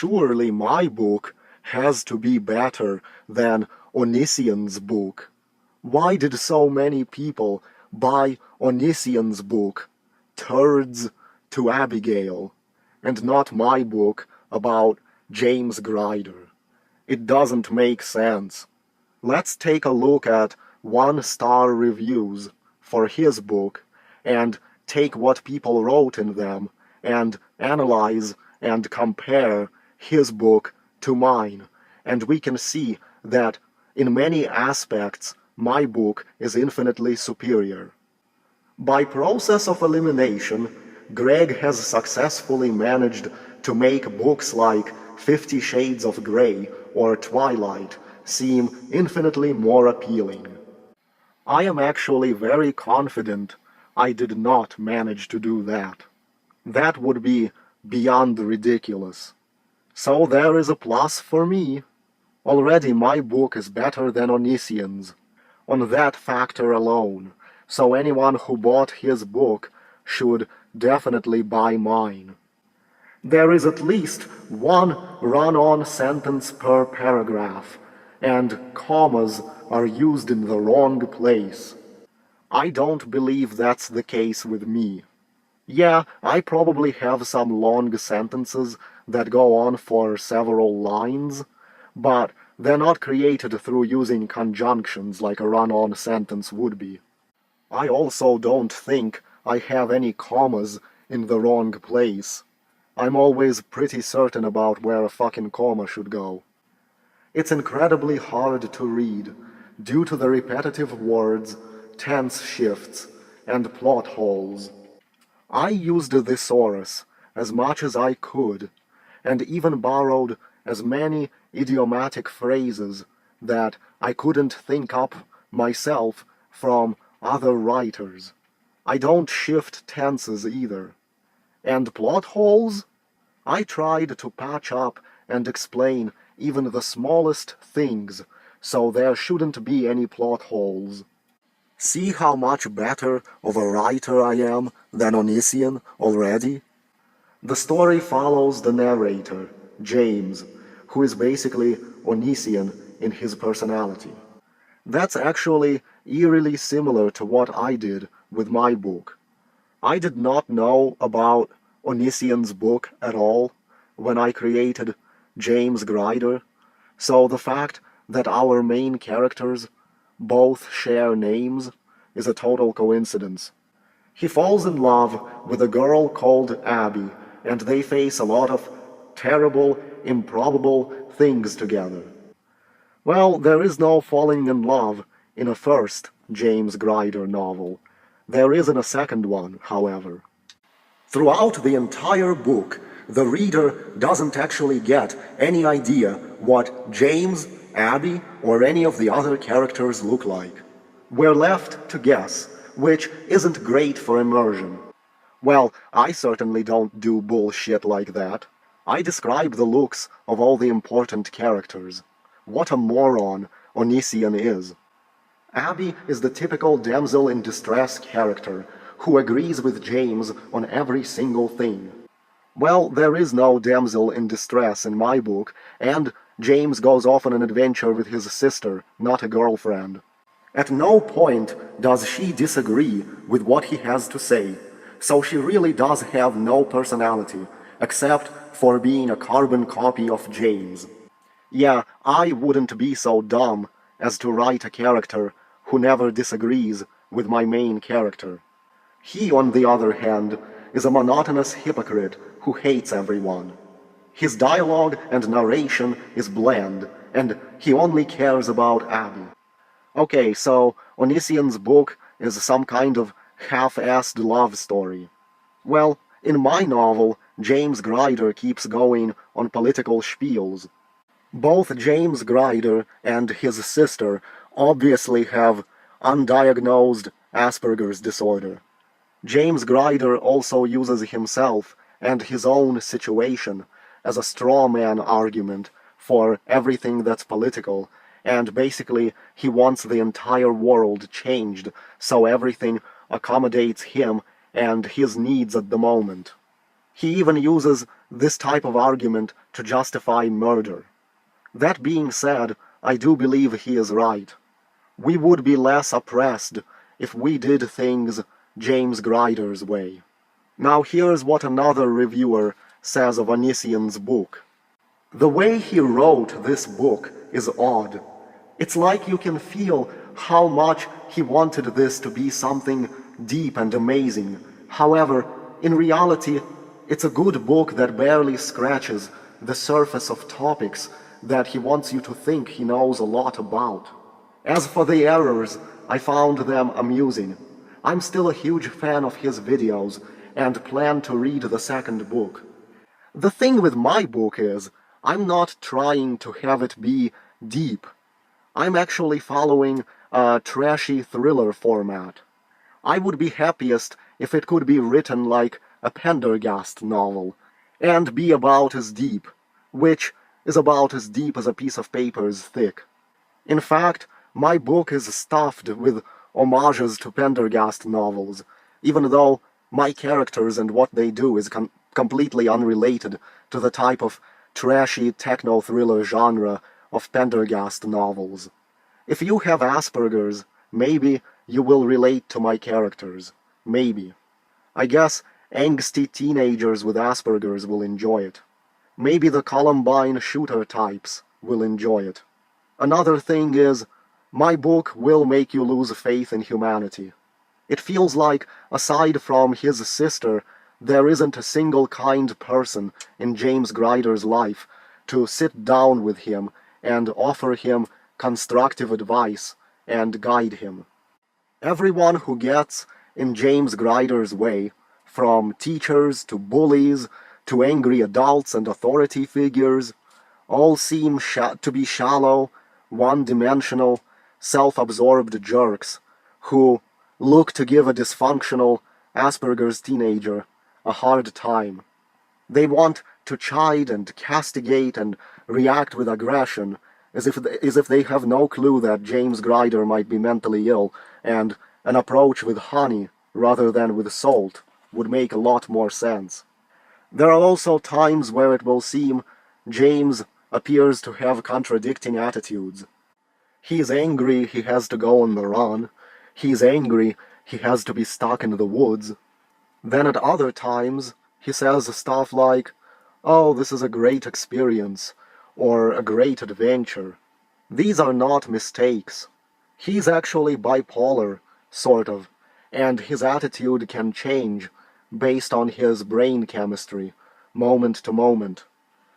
surely my book has to be better than Onision's book. Why did so many people buy Onision's book, Turds to Abigail, and not my book about James Grider? It doesn't make sense. Let's take a look at one-star reviews for his book and take what people wrote in them and analyze and compare his book to mine, and we can see that in many aspects my book is infinitely superior. By process of elimination, Greg has successfully managed to make books like 50 Shades of Grey or Twilight seem infinitely more appealing. I am actually very confident I did not manage to do that. That would be beyond ridiculous. So there is a plus for me. Already my book is better than Onision's, on that factor alone, so anyone who bought his book should definitely buy mine. There is at least one run-on sentence per paragraph, and commas are used in the wrong place. I don't believe that's the case with me. Yeah, I probably have some long sentences that go on for several lines, but they're not created through using conjunctions like a run-on sentence would be. I also don't think I have any commas in the wrong place. I'm always pretty certain about where a fucking comma should go. It's incredibly hard to read due to the repetitive words, tense shifts, and plot holes. I used the thesaurus as much as I could, and even borrowed as many idiomatic phrases that I couldn't think up myself from other writers. I don't shift tenses either. And plot holes? I tried to patch up and explain even the smallest things, so there shouldn't be any plot holes. See how much better of a writer I am than Onision already? The story follows the narrator, James, who is basically Onision in his personality. That's actually eerily similar to what I did with my book. I did not know about Onision's book at all when I created James Grider, so the fact that our main characters both share names is a total coincidence. He falls in love with a girl called Abby, and they face a lot of terrible, improbable things together. Well, there is no falling in love in a first James Grider novel. There is in a second one, however. Throughout the entire book, the reader doesn't actually get any idea what James, Abby, or any of the other characters look like. We're left to guess, which isn't great for immersion. Well, I certainly don't do bullshit like that. I describe the looks of all the important characters. What a moron Onision is. Abby is the typical damsel in distress character who agrees with James on every single thing. Well, there is no damsel in distress in my book, and James goes off on an adventure with his sister, not a girlfriend. At no point does she disagree with what he has to say, so she really does have no personality, except for being a carbon copy of James. Yeah, I wouldn't be so dumb as to write a character who never disagrees with my main character. He, on the other hand, is a monotonous hypocrite who hates everyone. His dialogue and narration is bland, and he only cares about Abby. Okay, so Onision's book is some kind of half-assed love story. Well, in my novel, James Grider keeps going on political spiels. Both James Grider and his sister obviously have undiagnosed Asperger's disorder. James Grider also uses himself and his own situation as a straw man argument for everything that's political, and basically he wants the entire world changed so everything accommodates him and his needs at the moment. He even uses this type of argument to justify murder. That being said, I do believe he is right. We would be less oppressed if we did things James Grider's way. Now here's what another reviewer says of Onision's book. The way he wrote this book is odd. It's like you can feel how much he wanted this to be something deep and amazing. However, in reality, it's a good book that barely scratches the surface of topics that he wants you to think he knows a lot about. As for the errors, I found them amusing. I'm still a huge fan of his videos and plan to read the second book. The thing with my book is, I'm not trying to have it be deep. I'm actually following a trashy thriller format. I would be happiest if it could be written like a Pendergast novel, and be about as deep, which is about as deep as a piece of paper is thick. In fact, my book is stuffed with homages to Pendergast novels, even though my characters and what they do is completely unrelated to the type of trashy techno-thriller genre of Pendergast novels. If you have Asperger's, maybe you will relate to my characters. Maybe. I guess angsty teenagers with Asperger's will enjoy it. Maybe the Columbine shooter types will enjoy it. Another thing is, my book will make you lose faith in humanity. It feels like, aside from his sister, there isn't a single kind person in James Grider's life to sit down with him and offer him constructive advice and guide him. Everyone who gets in James Grider's way, from teachers to bullies to angry adults and authority figures, all seem to be shallow, one-dimensional, self-absorbed jerks who look to give a dysfunctional Asperger's teenager a hard time. They want to chide and castigate and react with aggression as if they have no clue that James Grider might be mentally ill, and an approach with honey rather than with salt would make a lot more sense. There are also times where it will seem James appears to have contradicting attitudes. He's angry he has to go on the run. He's angry he has to be stuck in the woods. Then at other times, he says stuff like, "Oh, this is a great experience," or "a great adventure." These are not mistakes. He's actually bipolar, sort of, and his attitude can change based on his brain chemistry, moment to moment.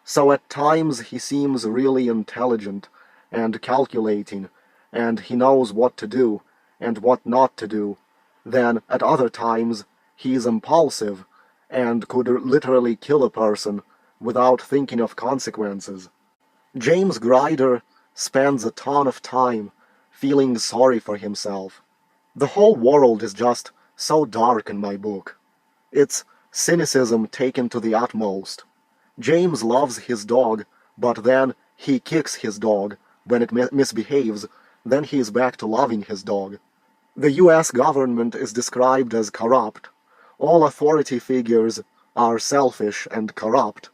So at times he seems really intelligent and calculating, and he knows what to do and what not to do. Then at other times he's impulsive and could literally kill a person without thinking of consequences. James Grider spends a ton of time feeling sorry for himself. The whole world is just so dark in my book. It's cynicism taken to the utmost. James loves his dog, but then he kicks his dog when it misbehaves, then he is back to loving his dog. The US government is described as corrupt. All authority figures are selfish and corrupt.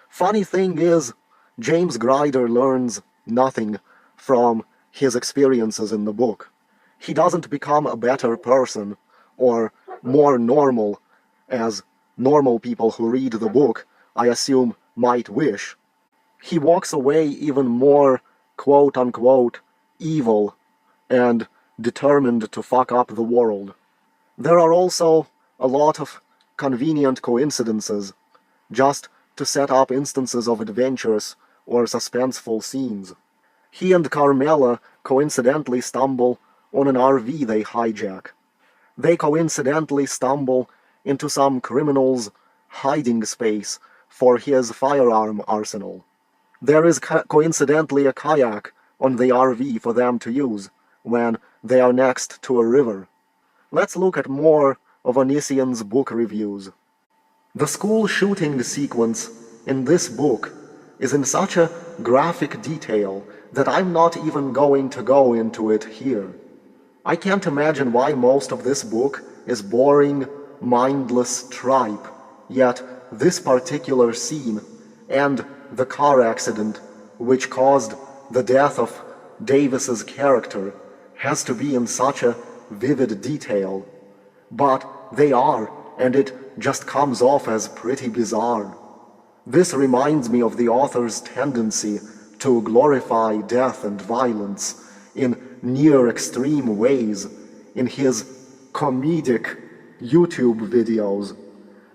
Funny thing is, James Grider learns nothing from his experiences in the book. He doesn't become a better person or more normal, as normal people who read the book, I assume, might wish. He walks away even more quote-unquote evil and determined to fuck up the world. There are also a lot of convenient coincidences, just to set up instances of adventurous or suspenseful scenes. He and Carmela coincidentally stumble on an RV they hijack. They coincidentally stumble into some criminal's hiding space for his firearm arsenal. There is coincidentally a kayak on the RV for them to use when they are next to a river. Let's look at more of Onision's book reviews. The school shooting sequence in this book is in such a graphic detail that I'm not even going to go into it here. I can't imagine why most of this book is boring, mindless tripe, yet this particular scene and the car accident which caused the death of Davis's character has to be in such a vivid detail. But they are, and it just comes off as pretty bizarre. This reminds me of the author's tendency to glorify death and violence in near extreme ways in his comedic YouTube videos,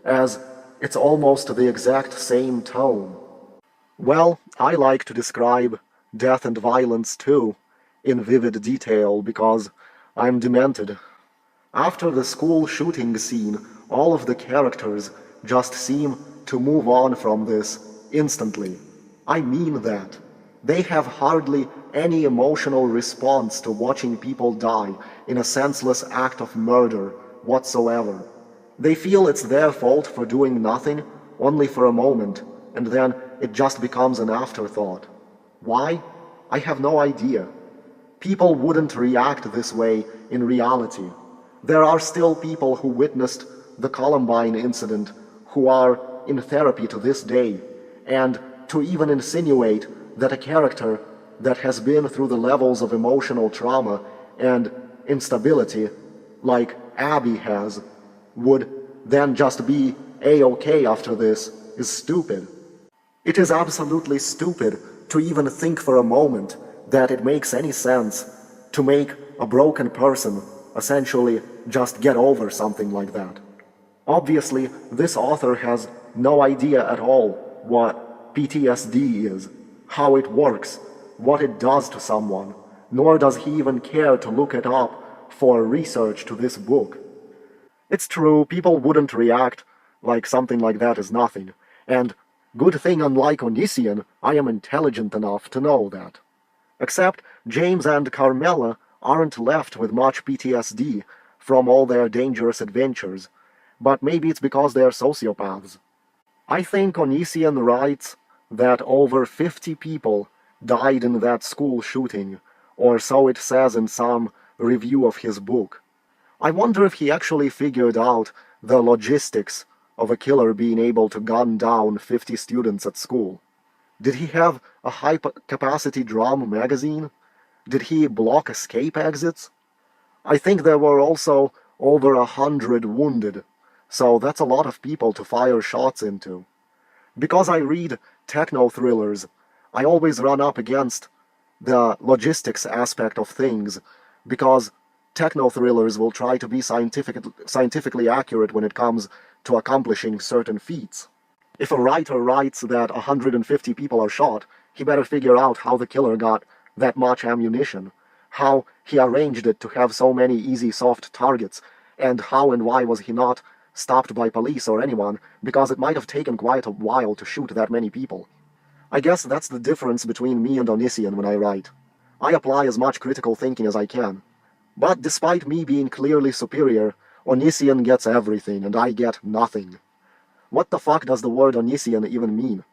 as it's almost the exact same tone. Well, I like to describe death and violence too, in vivid detail, because I'm demented. After the school shooting scene, all of the characters just seem to move on from this instantly. I mean that. They have hardly any emotional response to watching people die in a senseless act of murder whatsoever. They feel it's their fault for doing nothing only for a moment, and then it just becomes an afterthought. Why? I have no idea. People wouldn't react this way in reality. There are still people who witnessed the Columbine incident who are in therapy to this day, and to even insinuate that a character that has been through the levels of emotional trauma and instability, like Abby has, would then just be A-okay after this is stupid. It is absolutely stupid to even think for a moment that it makes any sense to make a broken person essentially just get over something like that. Obviously, this author has no idea at all what PTSD is, how it works, what it does to someone, nor does he even care to look it up for research to this book. It's true, people wouldn't react like something like that is nothing, and good thing unlike Onision, I am intelligent enough to know that. Except James and Carmela aren't left with much PTSD from all their dangerous adventures, but maybe it's because they're sociopaths. I think Onision writes that over 50 people died in that school shooting, or so it says in some review of his book. I wonder if he actually figured out the logistics of a killer being able to gun down 50 students at school. Did he have a high-capacity drum magazine? Did he block escape exits? I think there were also over 100 wounded, so that's a lot of people to fire shots into. Because I read techno-thrillers, I always run up against the logistics aspect of things, because techno-thrillers will try to be scientifically accurate when it comes to accomplishing certain feats. If a writer writes that 150 people are shot, he better figure out how the killer got that much ammunition, how he arranged it to have so many easy soft targets, and how and why was he not stopped by police or anyone, because it might have taken quite a while to shoot that many people. I guess that's the difference between me and Onision when I write. I apply as much critical thinking as I can. But despite me being clearly superior, Onision gets everything and I get nothing. What the fuck does the word Onision even mean?